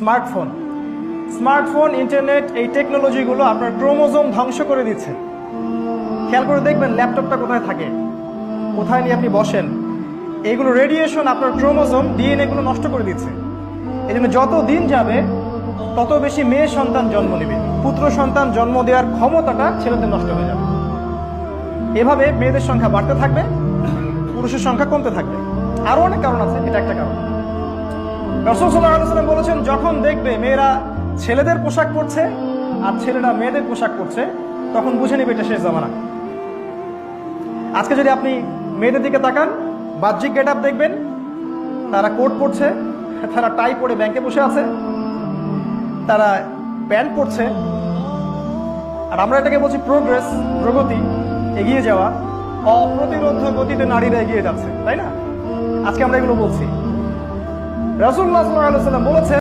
Smartphone, internet, এই টেকনোলজিগুলো আপনার chromosome ধ্বংস করে দিচ্ছে। খেয়াল করে দেখবেন ল্যাপটপটা কোথায় থাকে, কোথায় নিয়ে আপনি বসেন, এইগুলো রেডিয়েশন আপনার ক্রোমোজোম, ডিএনএ গুলো নষ্ট করে দিচ্ছে। এই জন্য যত দিন যাবে তত বেশি মেয়ে সন্তান জন্ম নেবে, পুত্র সন্তান জন্ম দেওয়ার ক্ষমতাটা ছেলেদের নষ্ট হয়ে যাবে। এভাবে মেয়েদের সংখ্যা বাড়তে থাকবে, পুরুষের সংখ্যা কমতে থাকবে। আরো অনেক কারণ আছে, এটা একটা কারণ। রাসূল সাল্লাল্লাহু আলাইহি ওয়াসাল্লাম বলেছেন, যখন দেখবে মেয়েরা ছেলেদের পোশাক পরছে আর ছেলেরা মেয়েদের পোশাক পরছে, তখন বুঝে নেবে এটা শেষ জামানা। আজকে যদি আপনি মেয়েদের দিকে তাকান, বাহ্যিক গেট আপ দেখবেন, তারা কোট পরছে, তারা টাই পরে ব্যাংকে বসে আছে, তারা প্যান্ট পরছে। আর আমরা এটাকে বলছি প্রোগ্রেস, প্রগতি, এগিয়ে যাওয়া। অপ্রতিরোধ্য গতিতে নারীরা এগিয়ে যাচ্ছে, তাই না? আজকে আমরা এগুলো বলছি। রাসূলুল্লাহ সাল্লাল্লাহু আলাইহি ওয়াসাল্লাম বলেছেন,